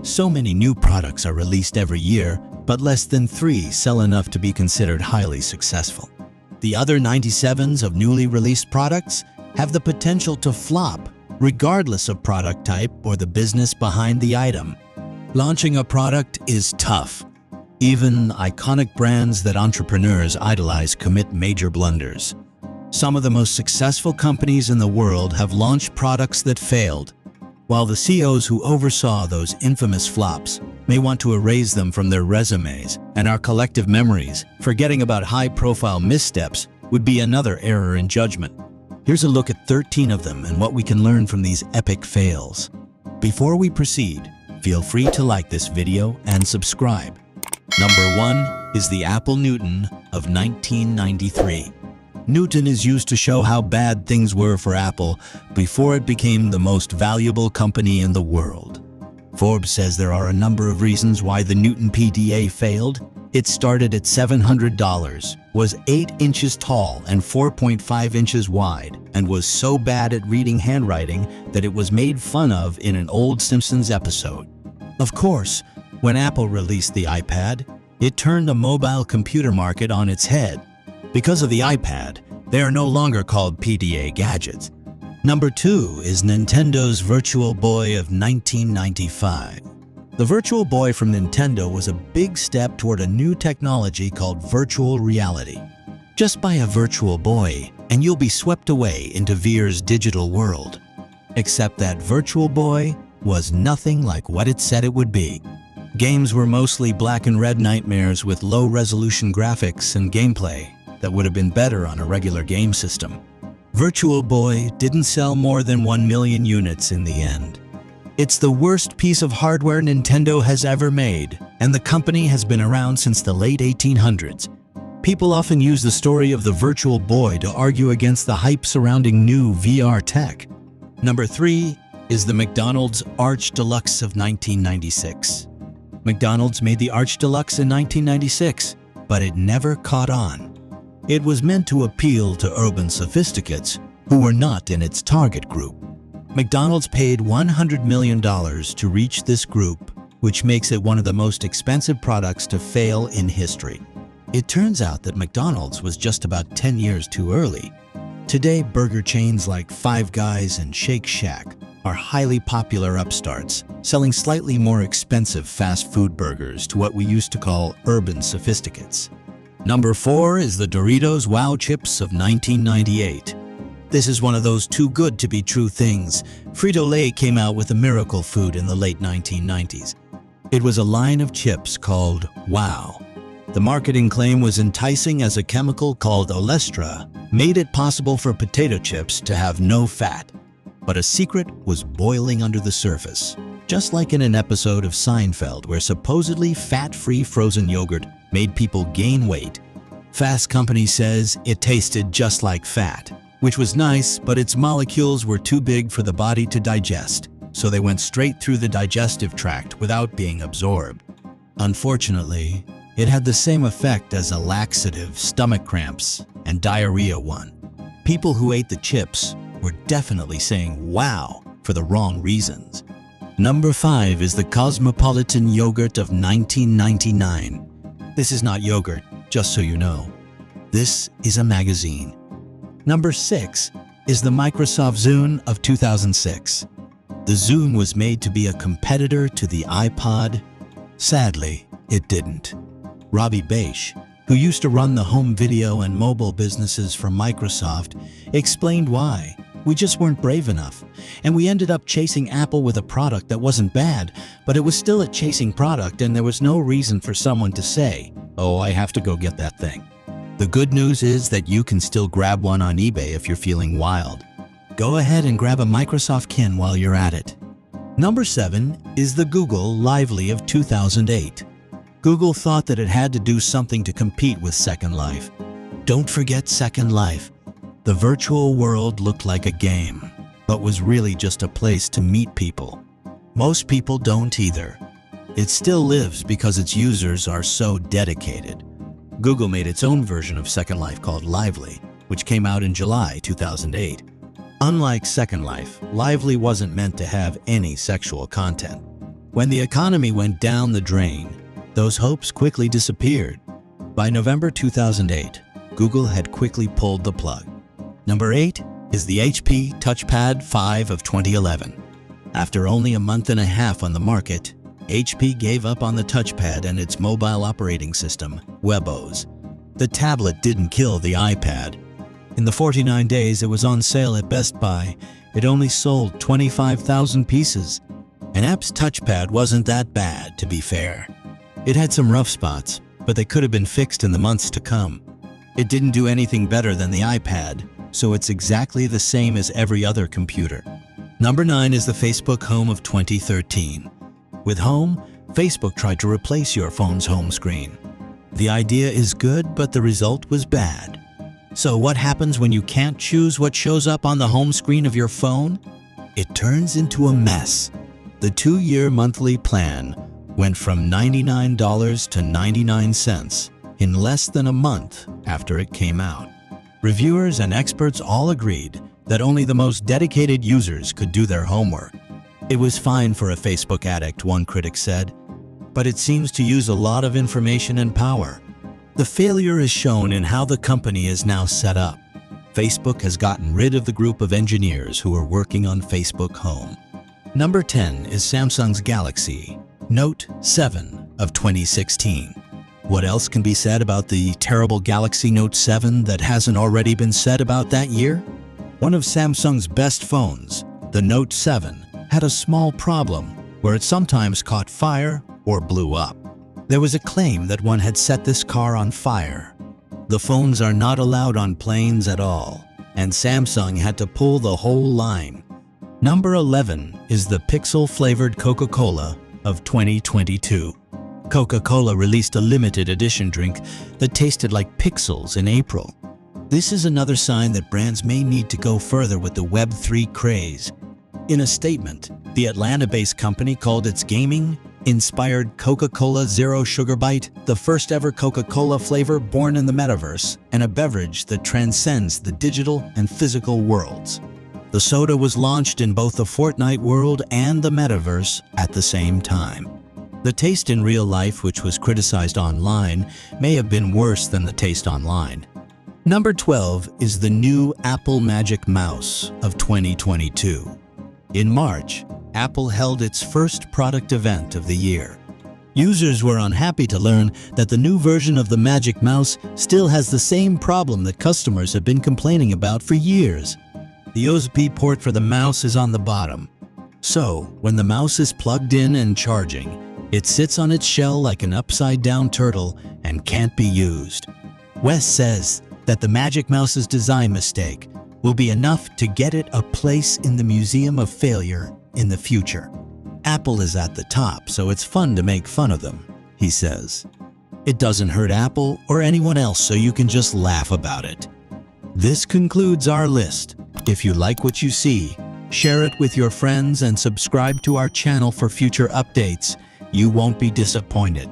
So many new products are released every year, but less than 3 sell enough to be considered highly successful. The other 97s of newly released products have the potential to flop, regardless of product type or the business behind the item. Launching a product is tough. Even iconic brands that entrepreneurs idolize commit major blunders. Some of the most successful companies in the world have launched products that failed, while the CEOs who oversaw those infamous flops may want to erase them from their resumes and our collective memories. Forgetting about high-profile missteps would be another error in judgment. Here's a look at 13 of them and what we can learn from these epic fails. Before we proceed, feel free to like this video and subscribe. Number 1 is the Apple Newton of 1993. Newton is used to show how bad things were for Apple before it became the most valuable company in the world. Forbes says there are a number of reasons why the Newton PDA failed. It started at $700, was 8 inches tall and 4.5 inches wide, and was so bad at reading handwriting that it was made fun of in an old Simpsons episode. Of course, when Apple released the iPad, it turned the mobile computer market on its head. Because of the iPad, they are no longer called PDA gadgets. Number 2 is Nintendo's Virtual Boy of 1995. The Virtual Boy from Nintendo was a big step toward a new technology called virtual reality. Just buy a Virtual Boy and you'll be swept away into VR's digital world. Except that Virtual Boy was nothing like what it said it would be. Games were mostly black and red nightmares with low-resolution graphics and gameplay that would have been better on a regular game system. Virtual Boy didn't sell more than 1 million units in the end. It's the worst piece of hardware Nintendo has ever made, and the company has been around since the late 1800s. People often use the story of the Virtual Boy to argue against the hype surrounding new VR tech. Number 3 is the McDonald's Arch Deluxe of 1996. McDonald's made the Arch Deluxe in 1996, but it never caught on. It was meant to appeal to urban sophisticates who were not in its target group. McDonald's paid $100 million to reach this group, which makes it one of the most expensive products to fail in history. It turns out that McDonald's was just about 10 years too early. Today, burger chains like Five Guys and Shake Shack are highly popular upstarts, selling slightly more expensive fast food burgers to what we used to call urban sophisticates. Number 4 is the Doritos Wow Chips of 1998. This is one of those too good to be true things. Frito-Lay came out with a miracle food in the late 1990s. It was a line of chips called Wow. The marketing claim was enticing as a chemical called olestra made it possible for potato chips to have no fat. But a secret was boiling under the surface, just like in an episode of Seinfeld where supposedly fat-free frozen yogurt made people gain weight. Fast Company says it tasted just like fat, which was nice, but its molecules were too big for the body to digest, so they went straight through the digestive tract without being absorbed. Unfortunately, it had the same effect as a laxative, stomach cramps, and diarrhea one. People who ate the chips were definitely saying wow for the wrong reasons. Number 5 is the Cosmopolitan Yogurt of 1999. This is not yogurt, just so you know. This is a magazine. Number 6 is the Microsoft Zune of 2006. The Zune was made to be a competitor to the iPod. Sadly, it didn't. Robbie Bache, who used to run the home video and mobile businesses for Microsoft, explained why. We just weren't brave enough, and we ended up chasing Apple with a product that wasn't bad, but it was still a chasing product and there was no reason for someone to say, "Oh, I have to go get that thing." The good news is that you can still grab one on eBay if you're feeling wild. Go ahead and grab a Microsoft Kin while you're at it. Number 7 is the Google Lively of 2008. Google thought that it had to do something to compete with Second Life. Don't forget Second Life. The virtual world looked like a game, but was really just a place to meet people. Most people don't either. It still lives because its users are so dedicated. Google made its own version of Second Life called Lively, which came out in July 2008. Unlike Second Life, Lively wasn't meant to have any sexual content. When the economy went down the drain, those hopes quickly disappeared. By November 2008, Google had quickly pulled the plug. Number 8 is the HP TouchPad 5 of 2011. After only a month and a half on the market, HP gave up on the touchpad and its mobile operating system, WebOS. The tablet didn't kill the iPad. In the 49 days it was on sale at Best Buy, it only sold 25,000 pieces. An app's touchpad wasn't that bad, to be fair. It had some rough spots, but they could have been fixed in the months to come. It didn't do anything better than the iPad, so it's exactly the same as every other computer. Number 9 is the Facebook Home of 2013. With Home, Facebook tried to replace your phone's home screen. The idea is good, but the result was bad. So what happens when you can't choose what shows up on the home screen of your phone? It turns into a mess. The 2-year monthly plan went from $99 to 99 cents in less than a month after it came out. Reviewers and experts all agreed that only the most dedicated users could do their homework. It was fine for a Facebook addict, one critic said, but it seems to use a lot of information and power. The failure is shown in how the company is now set up. Facebook has gotten rid of the group of engineers who are working on Facebook Home. Number 10 is Samsung's Galaxy Note 7 of 2016. What else can be said about the terrible Galaxy Note 7 that hasn't already been said about that year? One of Samsung's best phones, the Note 7, had a small problem where it sometimes caught fire or blew up. There was a claim that one had set this car on fire. The phones are not allowed on planes at all, and Samsung had to pull the whole line. Number 11 is the Pixel-flavored Coca-Cola of 2022. Coca-Cola released a limited edition drink that tasted like pixels in April. This is another sign that brands may need to go further with the Web3 craze. In a statement, the Atlanta-based company called its gaming-inspired Coca-Cola Zero Sugar Bite the first ever Coca-Cola flavor born in the metaverse and a beverage that transcends the digital and physical worlds. The soda was launched in both the Fortnite world and the metaverse at the same time. The taste in real life, which was criticized online, may have been worse than the taste online. Number 12 is the new Apple Magic Mouse of 2022. In March, Apple held its first product event of the year. Users were unhappy to learn that the new version of the Magic Mouse still has the same problem that customers have been complaining about for years. The USB port for the mouse is on the bottom. So, when the mouse is plugged in and charging, it sits on its shell like an upside-down turtle and can't be used. West says that the Magic Mouse's design mistake will be enough to get it a place in the Museum of Failure in the future. Apple is at the top, so it's fun to make fun of them, he says. It doesn't hurt Apple or anyone else, so you can just laugh about it. This concludes our list. If you like what you see, share it with your friends and subscribe to our channel for future updates. You won't be disappointed.